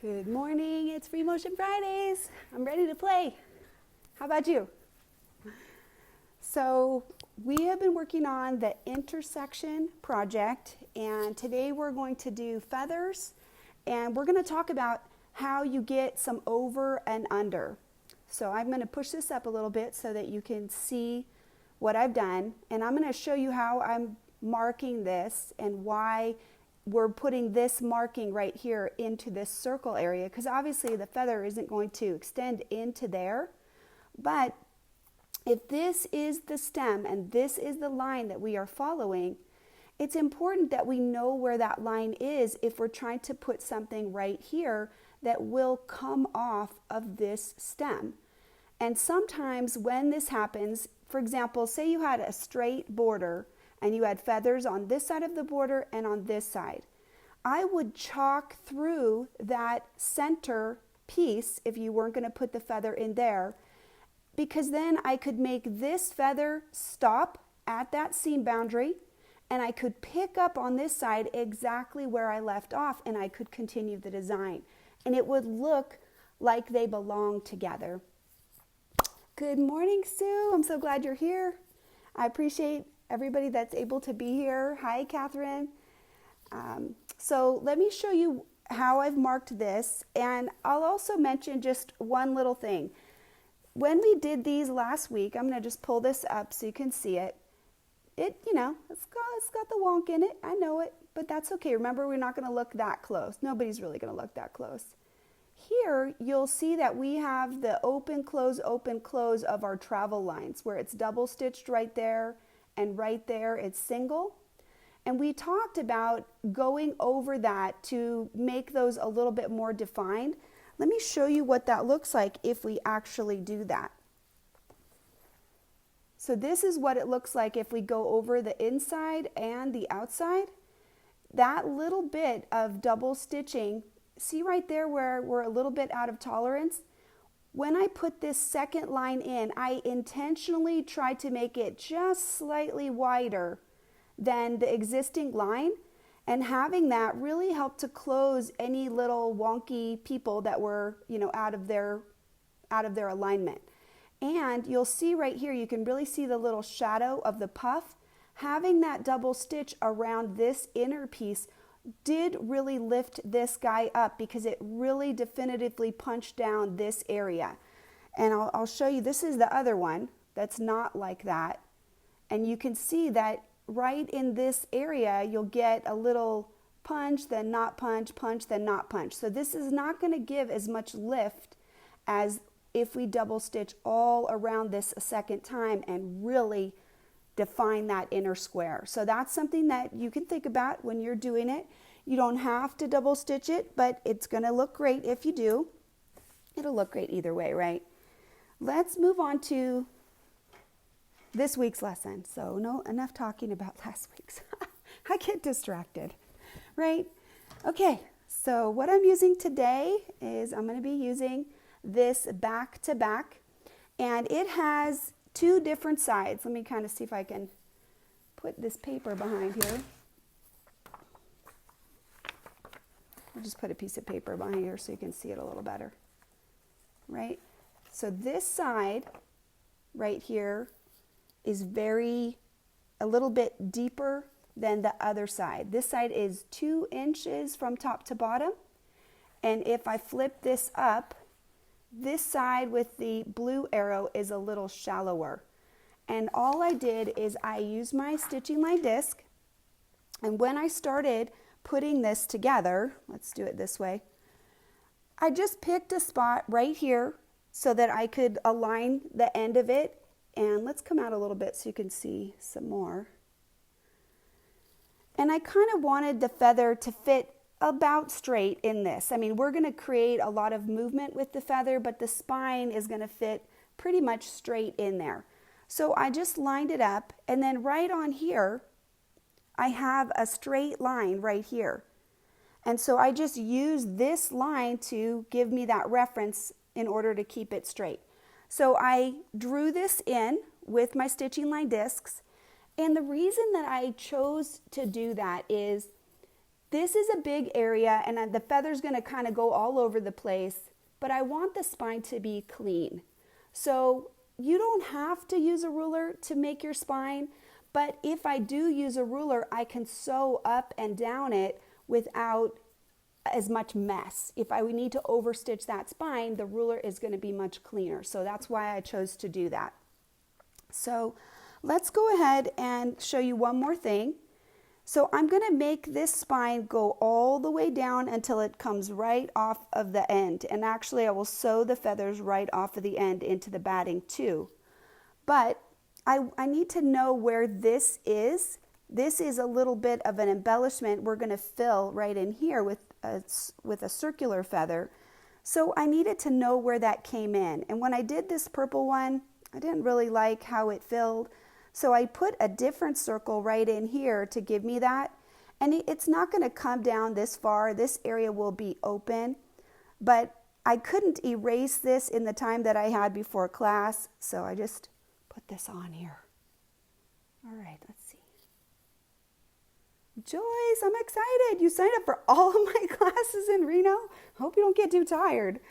Good morning, it's Free Motion Fridays. I'm ready to play. How about you? So we have been working on the intersection project, and today we're going to do feathers, and we're going to talk about how you get some over and under. So I'm going to push this up a little bit so that you can see what I've done, and I'm going to show you how I'm marking this and why we're putting this marking right here into this circle area, because obviously the feather isn't going to extend into there. But if this is the stem and this is the line that we are following, it's important that we know where that line is if we're trying to put something right here that will come off of this stem. And sometimes when this happens, for example, say you had a straight border and you had feathers on this side of the border and on this side, I would chalk through that center piece if you weren't going to put the feather in there, because then I could make this feather stop at that seam boundary, and I could pick up on this side exactly where I left off, and I could continue the design, and it would look like they belong together. Good morning, Sue. I'm so glad you're here. I appreciate everybody that's able to be here. Hi, Catherine. So let me show you how I've marked this, and I'll also mention just one little thing. When we did these last week, I'm going to just pull this up so you can see it. It's got the wonk in it. I know it, but that's okay. Remember, we're not going to look that close. Nobody's really going to look that close. Here, you'll see that we have the open, close of our travel lines, where it's double stitched right there, and right there it's single. And we talked about going over that to make those a little bit more defined. Let me show you what that looks like if we actually do that. So this is what it looks like if we go over the inside and the outside. That little bit of double stitching, see right there where we're a little bit out of tolerance? When I put this second line in, I intentionally tried to make it just slightly wider than the existing line, and having that really helped to close any little wonky people that were, out of their alignment. And you'll see right here, you can really see the little shadow of the puff. Having that double stitch around this inner piece did really lift this guy up, because it really definitively punched down this area. And I'll show you, this is the other one that's not like that. And you can see that right in this area, you'll get a little punch, then not punch, punch, then not punch. So this is not going to give as much lift as if we double stitch all around this a second time and really define that inner square. So that's something that you can think about when you're doing it. You don't have to double stitch it, but it's going to look great if you do. It'll look great either way, right? Let's move on to this week's lesson. So no, enough talking about last week's. I get distracted, right? Okay, so what I'm using today is I'm going to be using this back to back, and it has two different sides. Let me kind of see if I can put this paper behind here. I'll just put a piece of paper behind here so you can see it a little better, right? So this side right here is a little bit deeper than the other side. This side is 2 inches from top to bottom. And if I flip this up, this side with the blue arrow is a little shallower. And all I did is I used my stitching line disc. And when I started putting this together, let's do it this way, I just picked a spot right here so that I could align the end of it. And let's come out a little bit so you can see some more. And I kind of wanted the feather to fit about straight in this. I mean, we're going to create a lot of movement with the feather, but the spine is going to fit pretty much straight in there. So I just lined it up, and then right on here, I have a straight line right here. And so I just used this line to give me that reference in order to keep it straight. So I drew this in with my stitching line discs, and the reason that I chose to do that is This is a big area and the feather's going to kind of go all over the place, but I want the spine to be clean. So you don't have to use a ruler to make your spine, but if I do use a ruler, I can sew up and down it without as much mess. If I need to overstitch that spine, the ruler is going to be much cleaner. So that's why I chose to do that. So let's go ahead and show you one more thing. So I'm going to make this spine go all the way down until it comes right off of the end. And actually I will sew the feathers right off of the end into the batting too. But I need to know where this is. This is a little bit of an embellishment we're going to fill right in here with a circular feather. So I needed to know where that came in. And when I did this purple one, I didn't really like how it filled. So I put a different circle right in here to give me that. And it's not going to come down this far. This area will be open. But I couldn't erase this in the time that I had before class. So I just put this on here. All right, let's see. Joyce, I'm excited. You signed up for all of my classes in Reno. Hope you don't get too tired.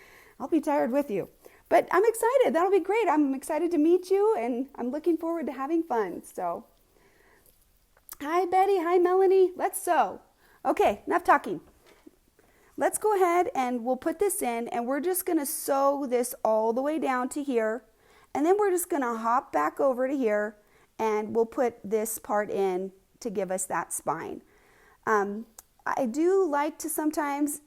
I'll be tired with you. But I'm excited. That'll be great. I'm excited to meet you, and I'm looking forward to having fun. So, hi, Betty. Hi, Melanie. Let's sew. Okay, enough talking. Let's go ahead and we'll put this in, and we're just going to sew this all the way down to here. And then we're just going to hop back over to here, and we'll put this part in to give us that spine. I do like to sometimes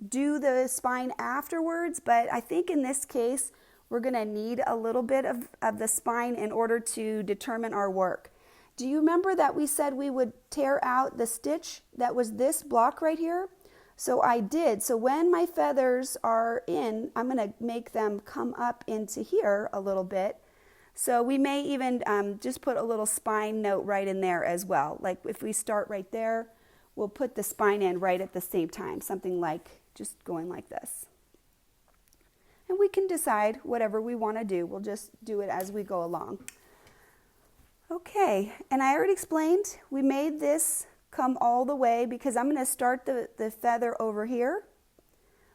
do the spine afterwards, but I think in this case, we're going to need a little bit of the spine in order to determine our work. Do you remember that we said we would tear out the stitch that was this block right here? So I did. So when my feathers are in, I'm going to make them come up into here a little bit. So we may even just put a little spine note right in there as well. Like if we start right there, we'll put the spine in right at the same time, something like just going like this. And we can decide whatever we want to do. We'll just do it as we go along. Okay, and I already explained we made this come all the way because I'm going to start the feather over here,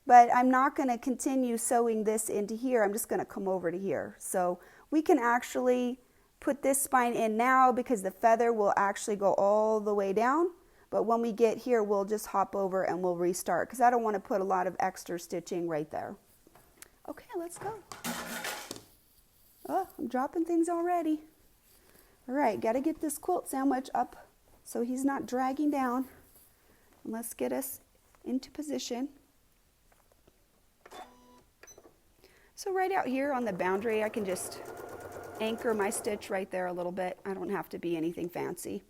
but I'm not going to continue sewing this into here. I'm just going to come over to here. So we can actually put this spine in now because the feather will actually go all the way down. But when we get here, we'll just hop over and we'll restart because I don't want to put a lot of extra stitching right there. Okay, let's go. Oh, I'm dropping things already. All right, got to get this quilt sandwich up so he's not dragging down. And let's get us into position. So right out here on the boundary, I can just anchor my stitch right there a little bit. I don't have to be anything fancy.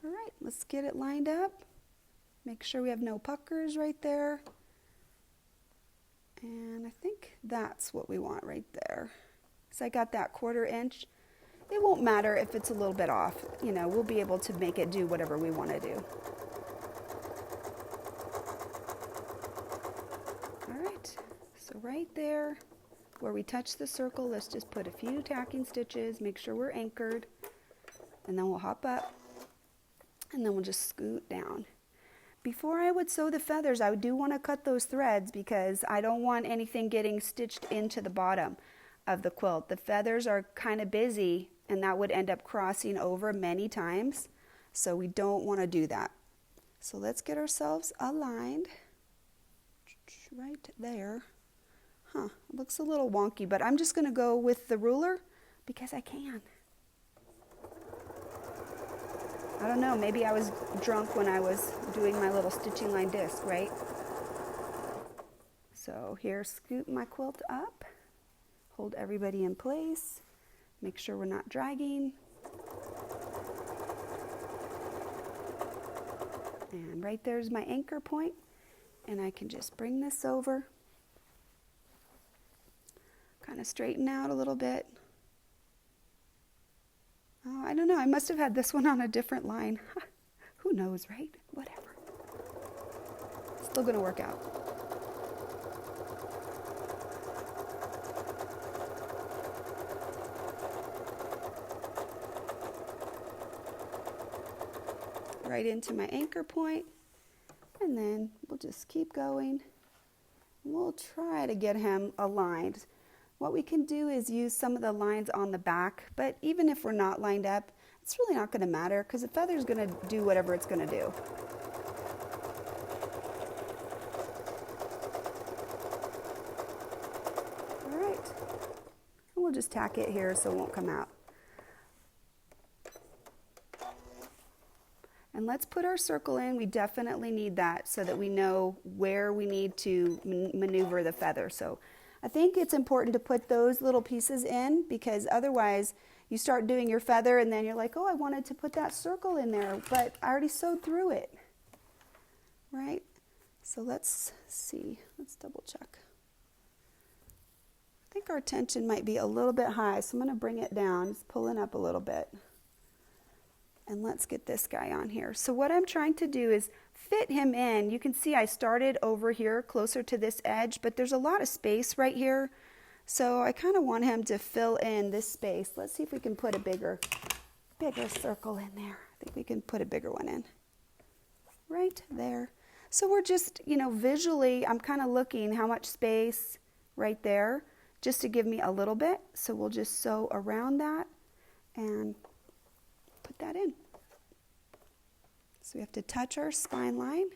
All right, let's get it lined up. Make sure we have no puckers right there. And I think that's what we want right there. So I got that 1/4 inch. It won't matter if it's a little bit off. You know, we'll be able to make it do whatever we want to do. All right, so right there where we touch the circle, let's just put a few tacking stitches, make sure we're anchored, and then we'll hop up, and then we'll just scoot down. Before I would sew the feathers, I do want to cut those threads because I don't want anything getting stitched into the bottom of the quilt. The feathers are kind of busy and that would end up crossing over many times. So we don't want to do that. So let's get ourselves aligned right there. It looks a little wonky, but I'm just going to go with the ruler because I can. I don't know, maybe I was drunk when I was doing my little stitching line disc, right? So here, scoot my quilt up, hold everybody in place, make sure we're not dragging. And right there's my anchor point, and I can just bring this over, kind of straighten out a little bit. Oh, I don't know. I must have had this one on a different line. Who knows, right? Whatever. Still going to work out. right into my anchor point, and then we'll just keep going. We'll try to get him aligned. What we can do is use some of the lines on the back, but even if we're not lined up, it's really not going to matter because the feather's going to do whatever it's going to do. All right, and we'll just tack it here so it won't come out. And let's put our circle in. We definitely need that so that we know where we need to maneuver the feather. So I think it's important to put those little pieces in because otherwise you start doing your feather and then you're like, oh, I wanted to put that circle in there, but I already sewed through it, right? So let's see, let's double check. I think our tension might be a little bit high, so I'm gonna bring it down, it's pulling up a little bit. And let's get this guy on here. So what I'm trying to do is fit him in. You can see I started over here closer to this edge, but there's a lot of space right here. So I kind of want him to fill in this space. Let's see if we can put a bigger circle in there. I think we can put a bigger one in. Right there. So we're just, visually, I'm kind of looking how much space right there, just to give me a little bit. So we'll just sew around that and put that in. So we have to touch our spine line.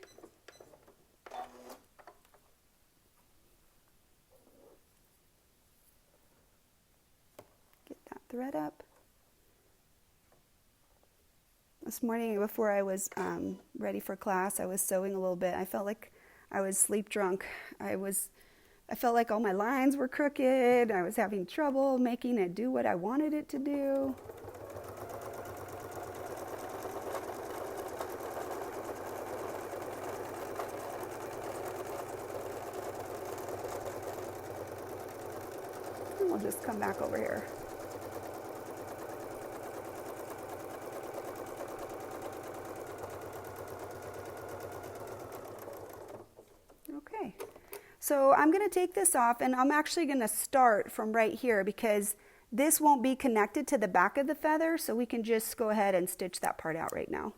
Get that thread up. This morning before I was ready for class, I was sewing a little bit. I felt like I was sleep drunk. I felt like all my lines were crooked. I was having trouble making it do what I wanted it to do. We'll just come back over here. Okay, so I'm going to take this off and I'm actually going to start from right here because this won't be connected to the back of the feather, so we can just go ahead and stitch that part out right now.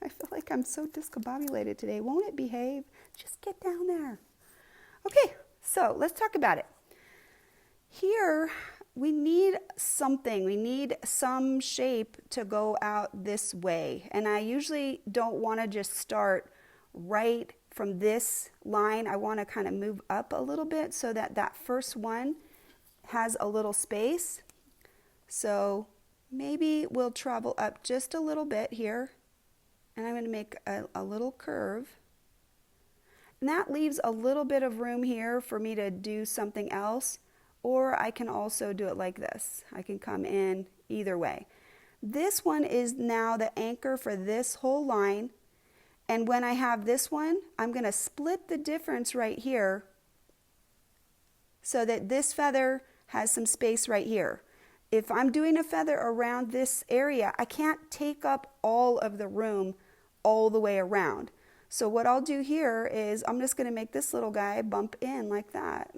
I feel like I'm so discombobulated today. Won't it behave? Just get down there. Okay, so let's talk about it. Here, we need something. We need some shape to go out this way. And I usually don't want to just start right from this line. I want to kind of move up a little bit so that that first one has a little space. So maybe we'll travel up just a little bit here. And I'm going to make a little curve. And that leaves a little bit of room here for me to do something else. Or I can also do it like this. I can come in either way. This one is now the anchor for this whole line. And when I have this one, I'm going to split the difference right here so that this feather has some space right here. If I'm doing a feather around this area, I can't take up all of the room all the way around. So what I'll do here is I'm just going to make this little guy bump in like that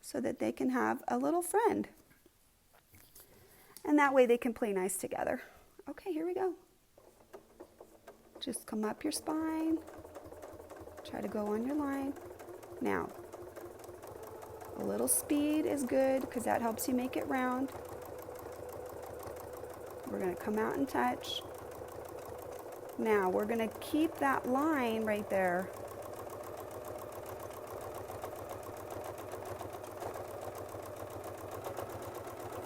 so that they can have a little friend. And that way they can play nice together. Okay, here we go. Just come up your spine. Try to go on your line. Now, a little speed is good because that helps you make it round. We're going to come out and touch. Now we're going to keep that line right there.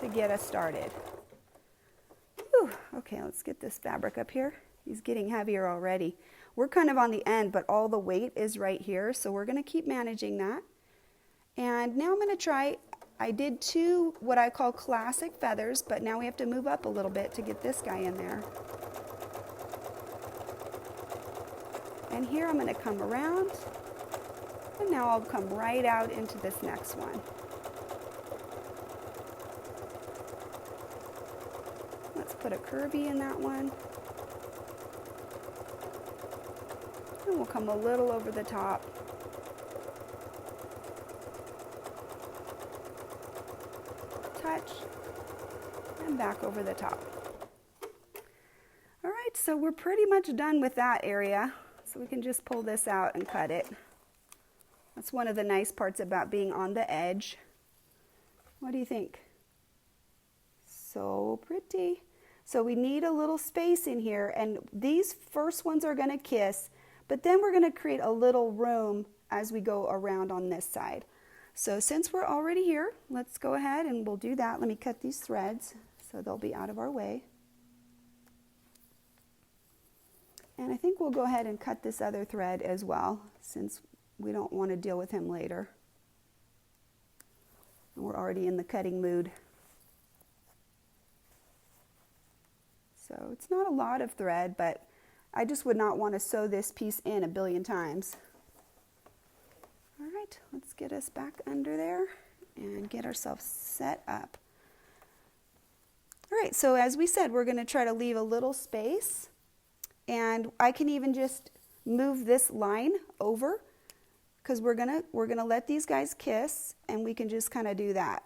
To get us started. Whew. Okay, let's get this fabric up here. He's getting heavier already. We're kind of on the end, but all the weight is right here, so we're going to keep managing that. And now I'm going to try, I did two what I call classic feathers, but now we have to move up a little bit to get this guy in there. And here I'm going to come around, and now I'll come right out into this next one. Let's put a curvy in that one. And we'll come a little over the top. touch, and back over the top. All right, so we're pretty much done with that area. So we can just pull this out and cut it. That's one of the nice parts about being on the edge. What do you think? So pretty. So we need a little space in here, and these first ones are going to kiss, but then we're going to create a little room as we go around on this side. So since we're already here, let's go ahead and we'll do that. Let me cut these threads so they'll be out of our way. And I think we'll go ahead and cut this other thread as well, since we don't want to deal with him later. And we're already in the cutting mood. So it's not a lot of thread, but I just would not want to sew this piece in a billion times. All right, let's get us back under there and get ourselves set up. All right, so as we said, we're going to try to leave a little space. And I can even just move this line over, because we're gonna let these guys kiss, and we can just kind of do that.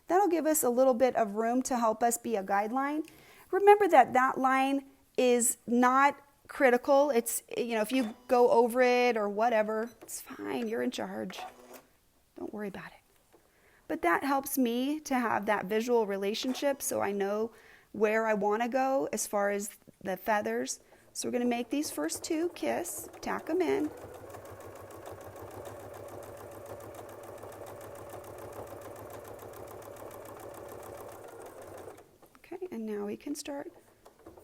That'll give us a little bit of room to help us be a guideline. Remember that that line is not critical. It's, you know, if you go over it or whatever, it's fine. You're in charge. Don't worry about it. But that helps me to have that visual relationship, so I know where I want to go as far as the feathers. So we're going to make these first two kiss, tack them in. Okay, and now we can start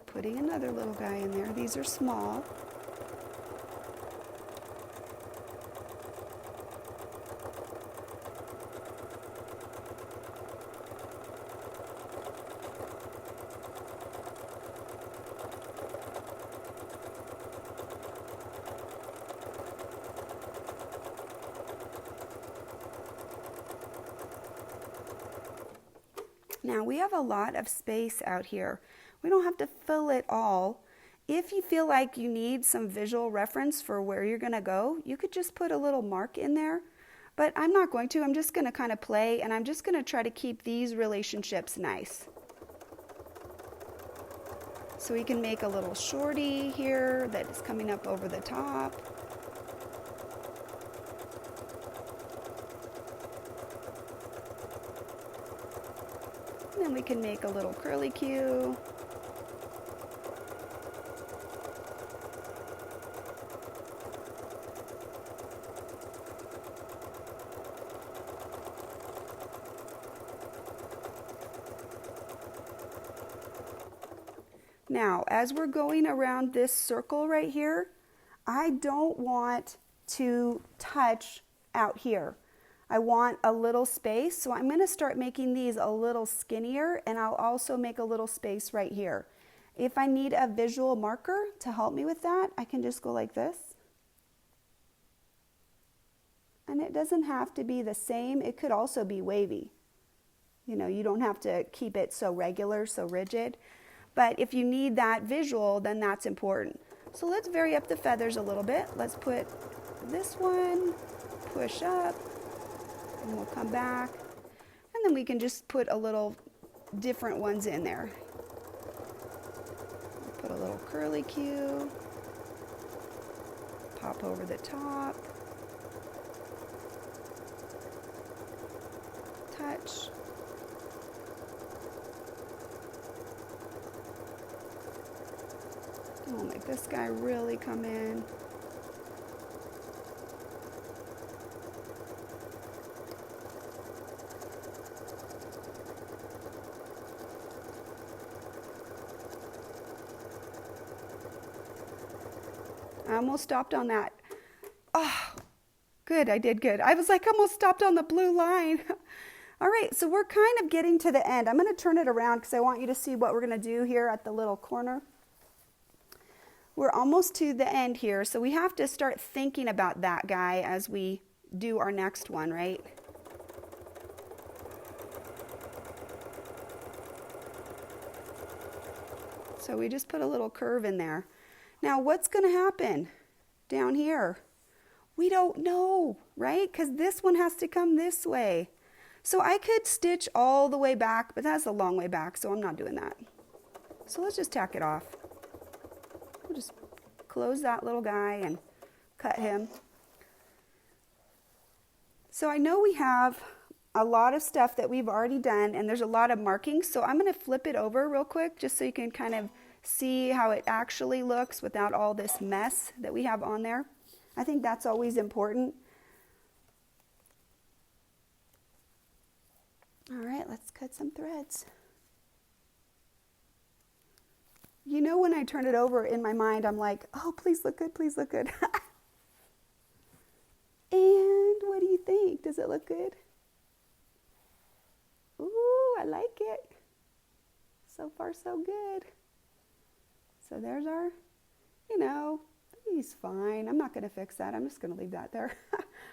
putting another little guy in there. These are small. Now we have a lot of space out here. We don't have to fill it all. If you feel like you need some visual reference for where you're going to go, you could just put a little mark in there. But I'm not going to. I'm just going to kind of play, and I'm just going to try to keep these relationships nice. So we can make a little shorty here that is coming up over the top. And then we can make a little curly Q. Now, as we're going around this circle right here, I don't want to touch out here. I want a little space, so I'm going to start making these a little skinnier, and I'll also make a little space right here. If I need a visual marker to help me with that, I can just go like this. And it doesn't have to be the same. It could also be wavy. You know, you don't have to keep it so regular, so rigid. But if you need that visual, then that's important. So let's vary up the feathers a little bit. Let's put this one, push up, and we'll come back. And then we can just put a little different ones in there. Put a little curly Q, pop over the top, touch. And we'll make this guy really come in. I almost stopped on that. Oh, good, I did good. I was like, almost stopped on the blue line. All right, so we're kind of getting to the end. I'm going to turn it around because I want you to see what we're going to do here at the little corner. We're almost to the end here, so we have to start thinking about that guy as we do our next one, right? So we just put a little curve in there. Now, what's going to happen down here? We don't know, right? Because this one has to come this way. So I could stitch all the way back, but that's a long way back, so I'm not doing that. So let's just tack it off. We'll just close that little guy and cut him. So I know we have a lot of stuff that we've already done, and there's a lot of markings, so I'm going to flip it over real quick just so you can kind of see how it actually looks without all this mess that we have on there. I think that's always important. All right, let's cut some threads. You know, when I turn it over in my mind, I'm like, oh, please look good, please look good. And what do you think? Does it look good? Ooh, I like it. So far, so good. So there's our, you know, he's fine. I'm not going to fix that. I'm just going to leave that there.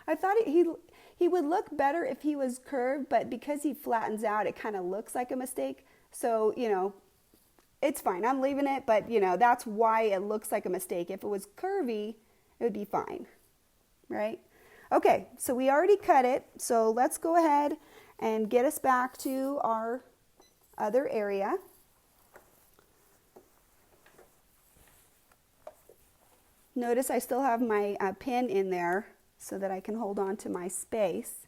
I thought he would look better if he was curved, but because he flattens out, it kind of looks like a mistake. So, you know, it's fine. I'm leaving it, but, you know, that's why it looks like a mistake. If it was curvy, it would be fine, right? Okay, so we already cut it, so let's go ahead and get us back to our other area. Notice I still have my pin in there so that I can hold on to my space.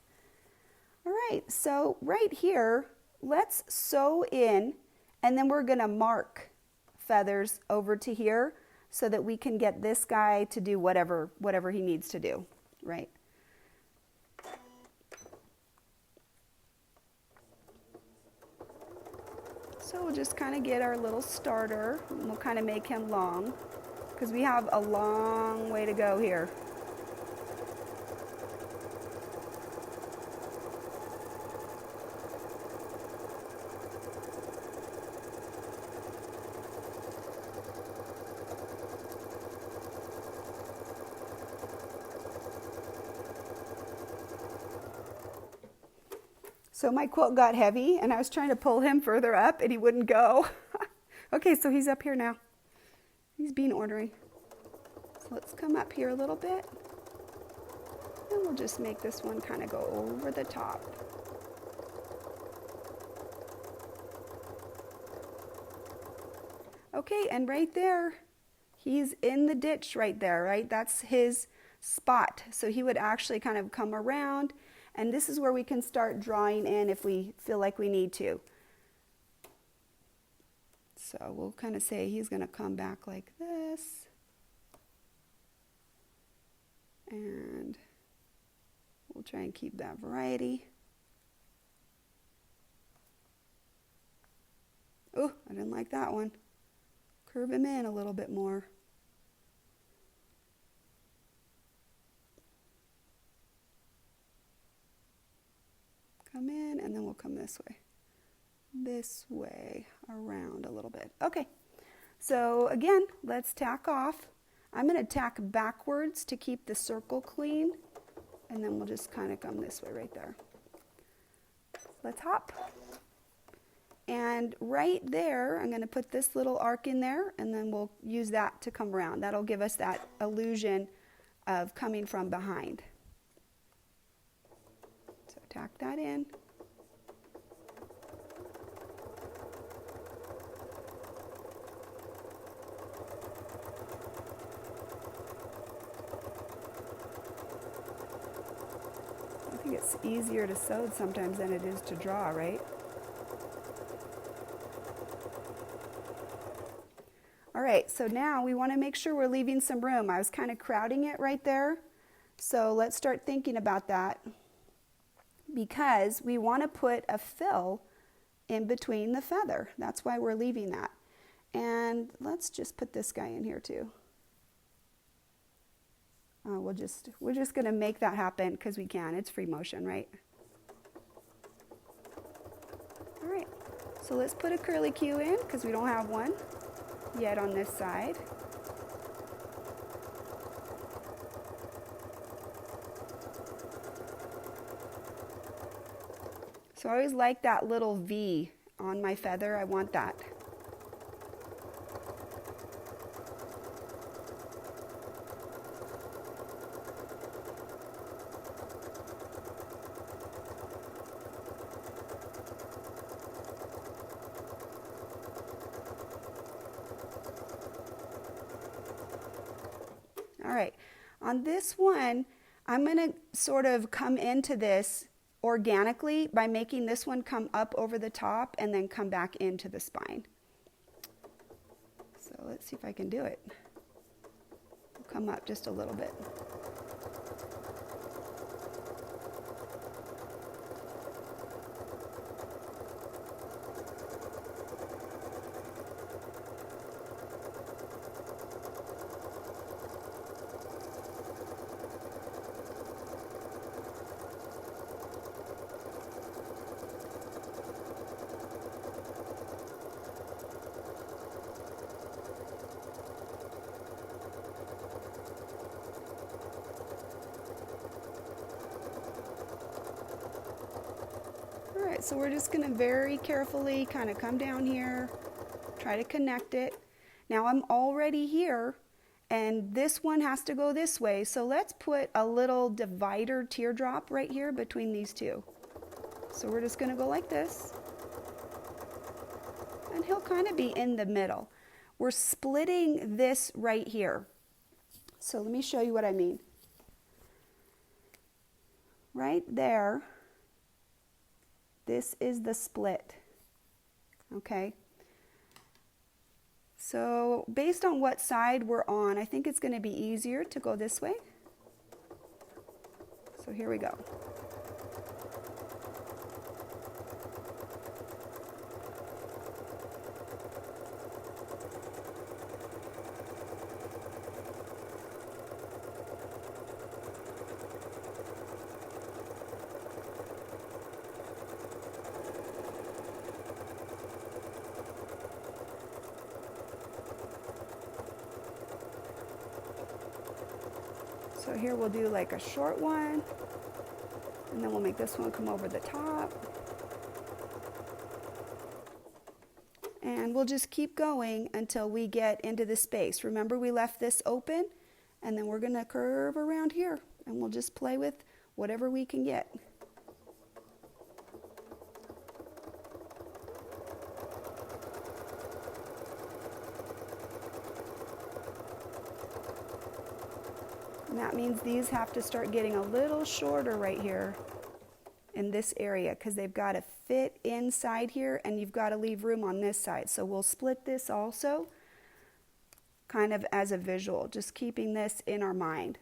All right, so right here, let's sew in, and then we're gonna mark feathers over to here so that we can get this guy to do whatever he needs to do, right? So we'll just kind of get our little starter, and we'll kind of make him long, because we have a long way to go here. So my quilt got heavy, and I was trying to pull him further up, and he wouldn't go. Okay, so he's up here now. He's being ornery. So let's come up here a little bit, and we'll just make this one kind of go over the top. Okay, and right there, he's in the ditch right there, right? That's his spot. So he would actually kind of come around, and this is where we can start drawing in if we feel like we need to. So we'll kind of say he's going to come back like this. And we'll try and keep that variety. Oh, I didn't like that one. Curve him in a little bit more. Come in, and then we'll come this way, around a little bit. Okay, so again, let's tack off. I'm going to tack backwards to keep the circle clean, and then we'll just kind of come this way right there. Let's hop. And right there, I'm going to put this little arc in there, and then we'll use that to come around. That'll give us that illusion of coming from behind. So tack that in. I think it's easier to sew sometimes than it is to draw, right? All right, so now we want to make sure we're leaving some room. I was kind of crowding it right there. So let's start thinking about that, because we want to put a fill in between the feather. That's why we're leaving that. And let's just put this guy in here too. We're just going to make that happen because we can. It's free motion, right? All right, so let's put a curly Q in because we don't have one yet on this side. So I always like that little V on my feather. I want that. On this one, I'm going to sort of come into this organically by making this one come up over the top and then come back into the spine. So let's see if I can do it. We'll come up just a little bit. All right, so we're just going to very carefully kind of come down here, try to connect it. Now I'm already here, and this one has to go this way, so let's put a little divider teardrop right here between these two. So we're just going to go like this, and he'll kind of be in the middle. We're splitting this right here. So let me show you what I mean. Right there, this is the split, okay? So based on what side we're on, I think it's going to be easier to go this way. So here we go. So here we'll do like a short one, and then we'll make this one come over the top. And we'll just keep going until we get into the space. Remember, we left this open, and then we're going to curve around here, and we'll just play with whatever we can get. And that means these have to start getting a little shorter right here in this area, because they've got to fit inside here, and you've got to leave room on this side. So we'll split this also kind of as a visual, just keeping this in our mind.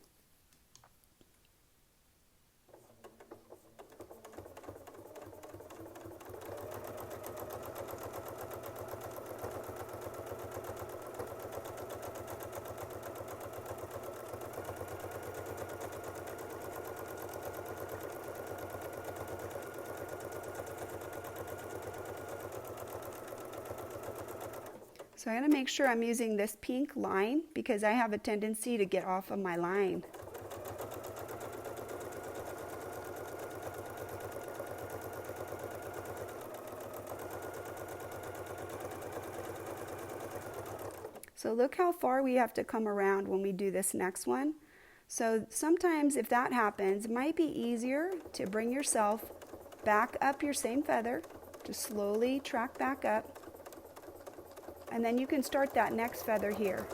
So I'm going to make sure I'm using this pink line because I have a tendency to get off of my line. So look how far we have to come around when we do this next one. So sometimes if that happens, it might be easier to bring yourself back up your same feather, just slowly track back up. And then you can start that next feather here.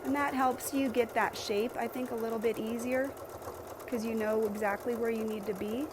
And that helps you get that shape, I think, a little bit easier because you know exactly where you need to be.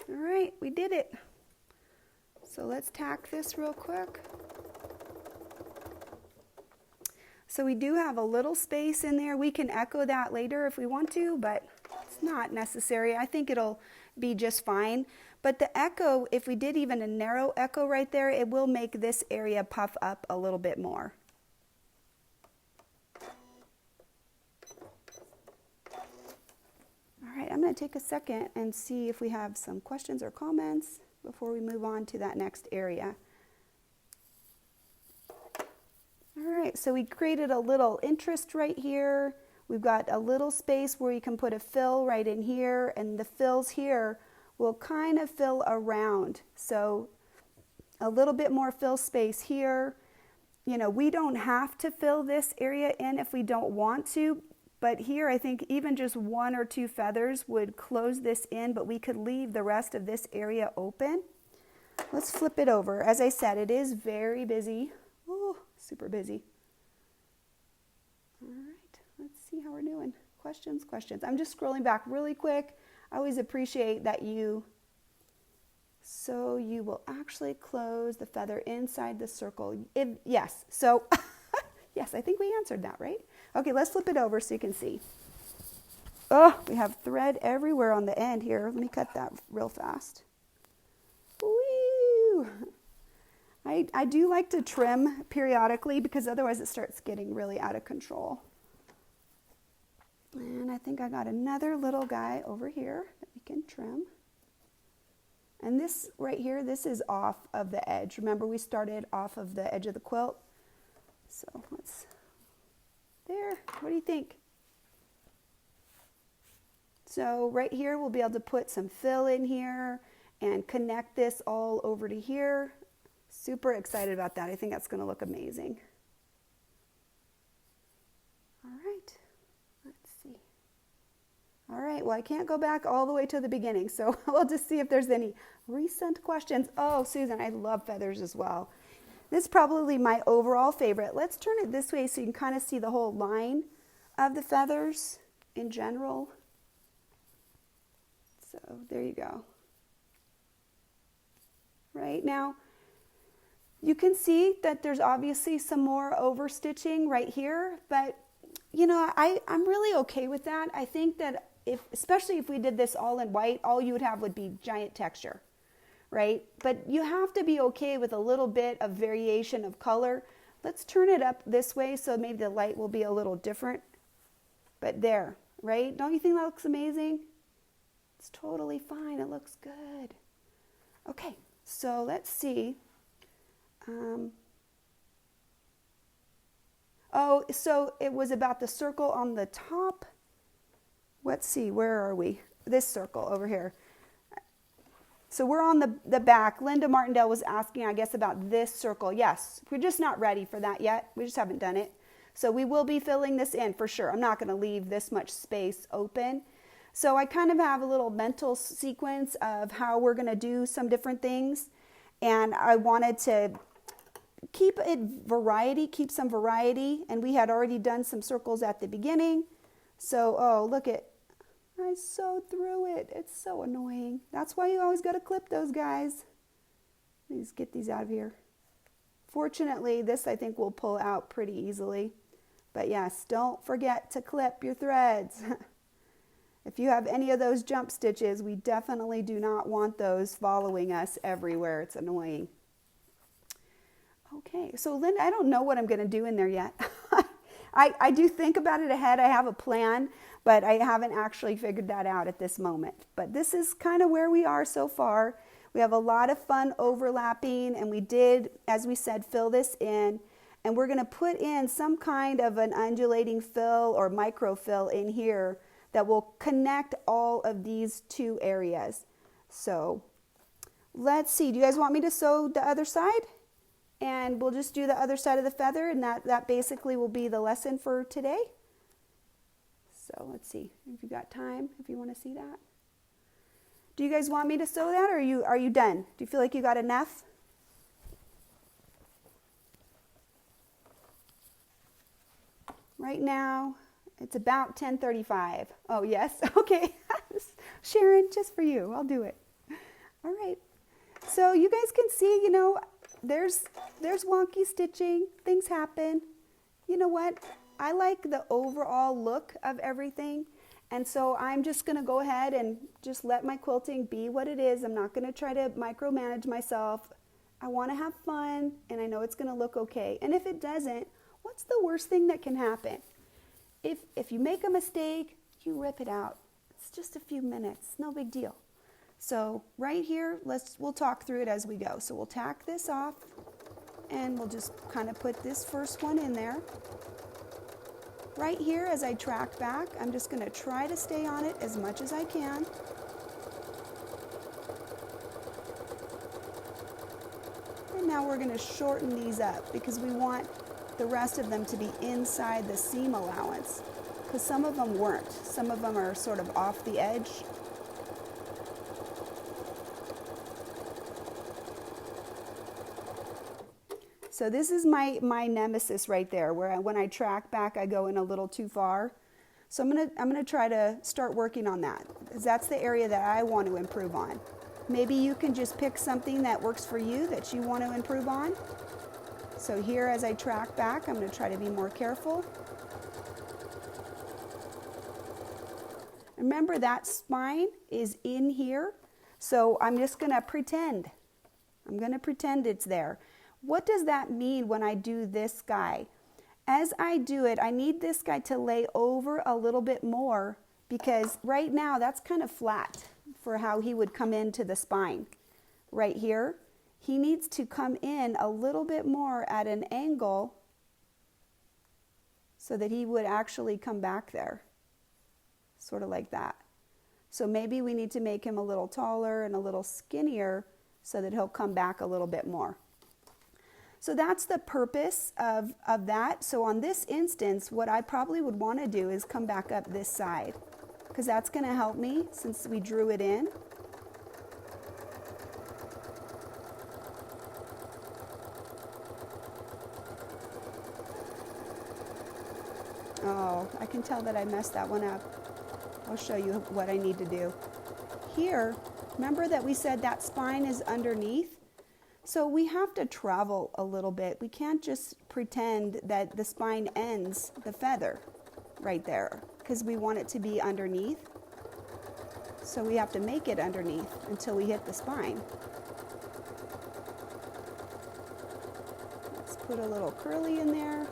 All right, we did it. So let's tack this real quick. So we do have a little space in there. We can echo that later if we want to, but it's not necessary. I think it'll be just fine. But the echo, if we did even a narrow echo right there, it will make this area puff up a little bit more. All right, I'm going to take a second and see if we have some questions or comments before we move on to that next area. All right, so we created a little interest right here. We've got a little space where you can put a fill right in here, and the fills here will kind of fill around. So a little bit more fill space here. You know, we don't have to fill this area in if we don't want to, but here I think even just 1 or 2 feathers would close this in, but we could leave the rest of this area open. Let's flip it over. As I said, it is very busy. Oh, super busy. All right, let's see how we're doing. Questions? I'm just scrolling back really quick. I always appreciate that so you will actually close the feather inside the circle. Yes, so yes, I think we answered that, right? Okay, let's flip it over so you can see. Oh, we have thread everywhere on the end here. Let me cut that real fast. Woo! I do like to trim periodically because otherwise it starts getting really out of control. And I think I got another little guy over here that we can trim. And this right here, this is off of the edge. Remember, we started off of the edge of the quilt. So there, what do you think? So right here, we'll be able to put some fill in here and connect this all over to here. Super excited about that. I think that's gonna look amazing. All right, let's see. All right, well, I can't go back all the way to the beginning, so we'll just see if there's any recent questions. Oh, Susan, I love feathers as well. This is probably my overall favorite. Let's turn it this way so you can kind of see the whole line of the feathers in general. So there you go. Right now, you can see that there's obviously some more overstitching right here, but you know, I'm really okay with that. I think that especially if we did this all in white, all you would have would be giant texture, right? But you have to be okay with a little bit of variation of color. Let's turn it up this way so maybe the light will be a little different. But there, right? Don't you think that looks amazing? It's totally fine. It looks good. Okay, so let's see. Oh, so it was about the circle on the top. Let's see, where are we? This circle over here. So we're on the back. Linda Martindale was asking, I guess, about this circle. Yes, we're just not ready for that yet. We just haven't done it. So we will be filling this in for sure. I'm not going to leave this much space open. So I kind of have a little mental sequence of how we're going to do some different things. And I wanted to keep some variety. And we had already done some circles at the beginning. So, oh, look at, I sewed through it. It's so annoying. That's why you always got to clip those guys. Please get these out of here. Fortunately, this I think will pull out pretty easily. But yes, don't forget to clip your threads. If you have any of those jump stitches, we definitely do not want those following us everywhere. It's annoying. Okay, so Linda, I don't know what I'm going to do in there yet. I do think about it ahead. I have a plan, but I haven't actually figured that out at this moment. But this is kind of where we are so far. We have a lot of fun overlapping, and we did, as we said, fill this in. And we're going to put in some kind of an undulating fill or micro fill in here that will connect all of these two areas. So let's see. Do you guys want me to sew the other side? And we'll just do the other side of the feather, and that basically will be the lesson for today. So let's see if you got time, if you want to see that. Do you guys want me to sew that, or are you done? Do you feel like you got enough? Right now, it's about 10:35. Oh, yes? Okay. Sharon, just for you. I'll do it. All right. So you guys can see, you know, there's wonky stitching. Things happen. You know what? I like the overall look of everything. And so I'm just going to go ahead and just let my quilting be what it is. I'm not going to try to micromanage myself. I want to have fun, and I know it's going to look okay. And if it doesn't, what's the worst thing that can happen? If you make a mistake, you rip it out. It's just a few minutes, no big deal. So right here, we'll talk through it as we go. So we'll tack this off, and we'll just kind of put this first one in there. right here as I track back, I'm just going to try to stay on it as much as I can. And now we're going to shorten these up because we want the rest of them to be inside the seam allowance, because some of them weren't. Some of them are sort of off the edge. So this is my nemesis right there, where when I track back, I go in a little too far. So I'm gonna try to start working on that, because that's the area that I want to improve on. Maybe you can just pick something that works for you that you want to improve on. So here as I track back, I'm going to try to be more careful. Remember that spine is in here, so I'm just going to pretend. I'm going to pretend it's there. What does that mean when I do this guy? As I do it, I need this guy to lay over a little bit more, because right now that's kind of flat for how he would come into the spine. Right here, he needs to come in a little bit more at an angle so that he would actually come back there, sort of like that. So maybe we need to make him a little taller and a little skinnier so that he'll come back a little bit more. So that's the purpose of that. So on this instance, what I probably would want to do is come back up this side, because that's going to help me since we drew it in. Oh, I can tell that I messed that one up. I'll show you what I need to do. Here, remember that we said that spine is underneath? So we have to travel a little bit. We can't just pretend that the spine ends the feather right there, because we want it to be underneath. So we have to make it underneath until we hit the spine. Let's put a little curly in there.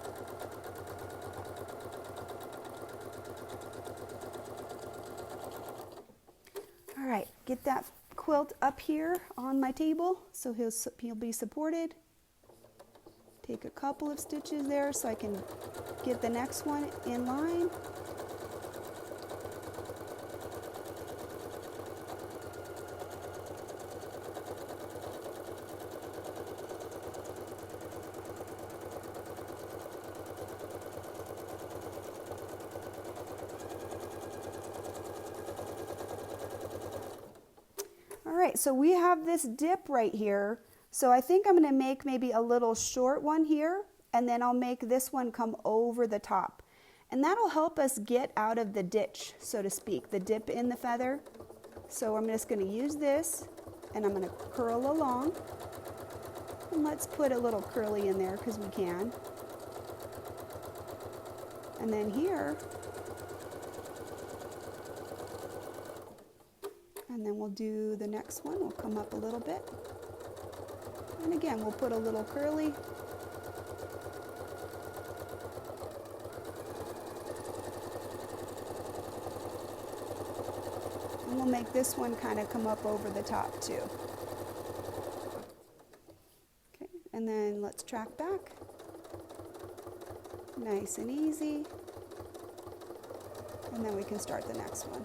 All right, get that quilt up here on my table so he'll be supported. Take a couple of stitches there so I can get the next one in line. All right, so we have this dip right here. So I think I'm going to make maybe a little short one here, and then I'll make this one come over the top. And that'll help us get out of the ditch, so to speak, the dip in the feather. So I'm just going to use this, and I'm going to curl along. And let's put a little curly in there because we can. And then here, and then we'll do the next one. We'll come up a little bit. And again, we'll put a little curly. And we'll make this one kind of come up over the top too. Okay, and then let's track back. Nice and easy. And then we can start the next one.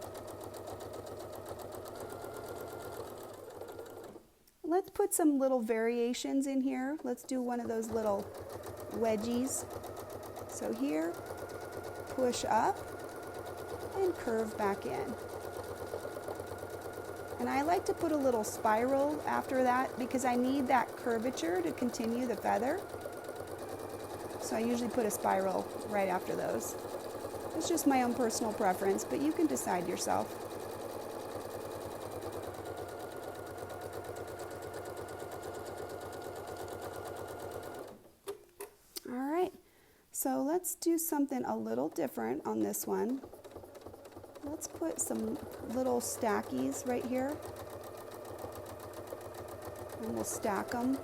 Let's put some little variations in here. Let's do one of those little wedgies. So here, push up and curve back in. And I like to put a little spiral after that because I need that curvature to continue the feather. So I usually put a spiral right after those. It's just my own personal preference, but you can decide yourself. So let's do something a little different on this one. Let's put some little stackies right here. And we'll stack them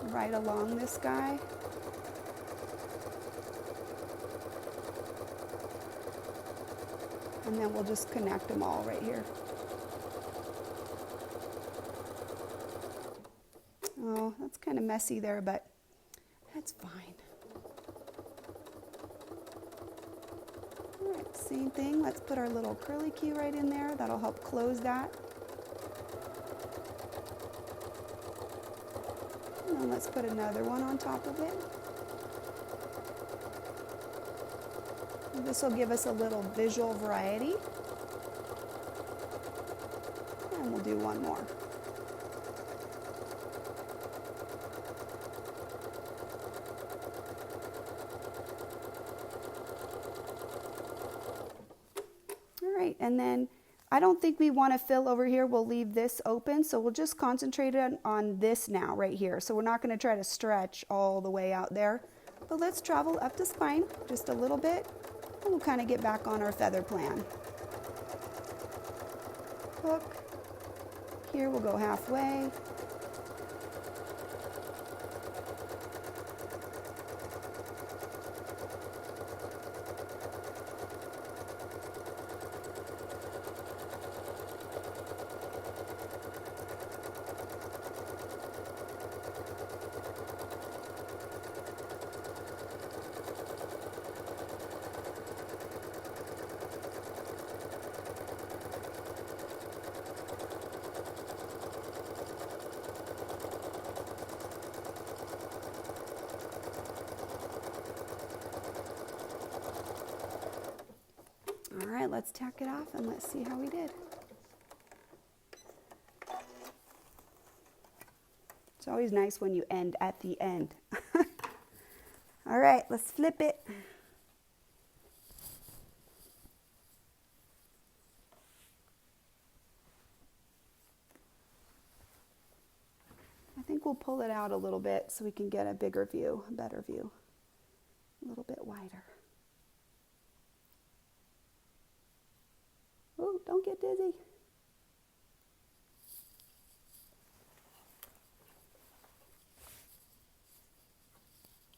right along this guy. And then we'll just connect them all right here. Oh, that's kind of messy there, but that's fine. All right, same thing. Let's put our little curly key right in there. That'll help close that. And then let's put another one on top of it. This will give us a little visual variety. And we'll do one more. All right, and then I don't think we want to fill over here. We'll leave this open, so we'll just concentrate on this now right here. So we're not going to try to stretch all the way out there, but let's travel up to spine just a little bit, and we'll kind of get back on our feather plan. Hook. Here we'll go halfway. All right, let's tack it off and let's see how we did. It's always nice when you end at the end. All right, let's flip it. I think we'll pull it out a little bit so we can get a bigger view, a better view, a little bit wider. Oh, don't get dizzy.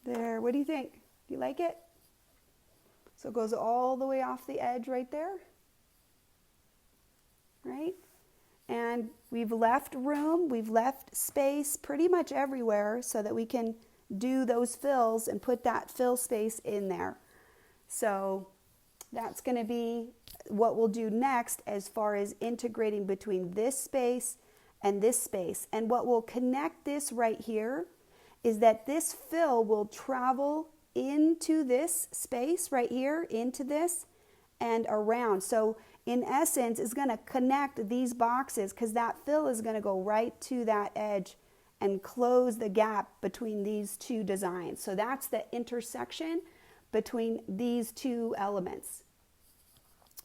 There, what do you think? Do you like it? So it goes all the way off the edge right there. Right? And we've left room, we've left space pretty much everywhere so that we can do those fills and put that fill space in there. So that's going to be what we'll do next as far as integrating between this space and this space. And what will connect this right here is that this fill will travel into this space right here, into this and around. So in essence, it's going to connect these boxes because that fill is going to go right to that edge and close the gap between these two designs. So that's the intersection between these two elements.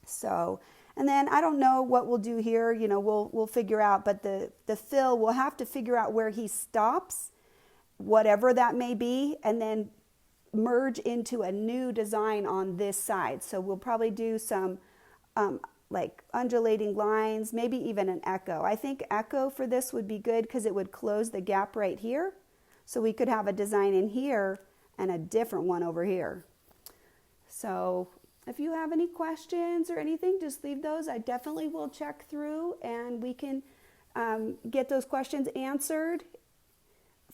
So, and then I don't know what we'll do here, you know, we'll figure out, but the fill, we'll have to figure out where he stops, whatever that may be, and then merge into a new design on this side. So we'll probably do some like undulating lines, maybe even an echo. I think echo for this would be good because it would close the gap right here. So we could have a design in here and a different one over here. So if you have any questions or anything, just leave those. I definitely will check through and we can get those questions answered.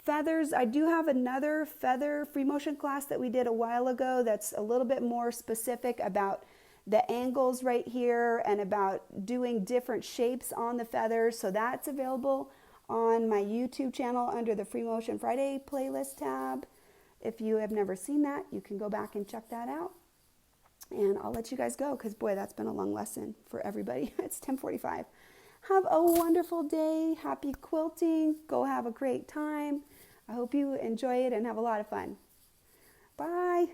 Feathers, I do have another feather free motion class that we did a while ago that's a little bit more specific about the angles right here and about doing different shapes on the feathers. So that's available on my YouTube channel under the Free Motion Friday playlist tab. If you have never seen that, you can go back and check that out. And I'll let you guys go because, boy, that's been a long lesson for everybody. It's 10:45. Have a wonderful day. Happy quilting. Go have a great time. I hope you enjoy it and have a lot of fun. Bye.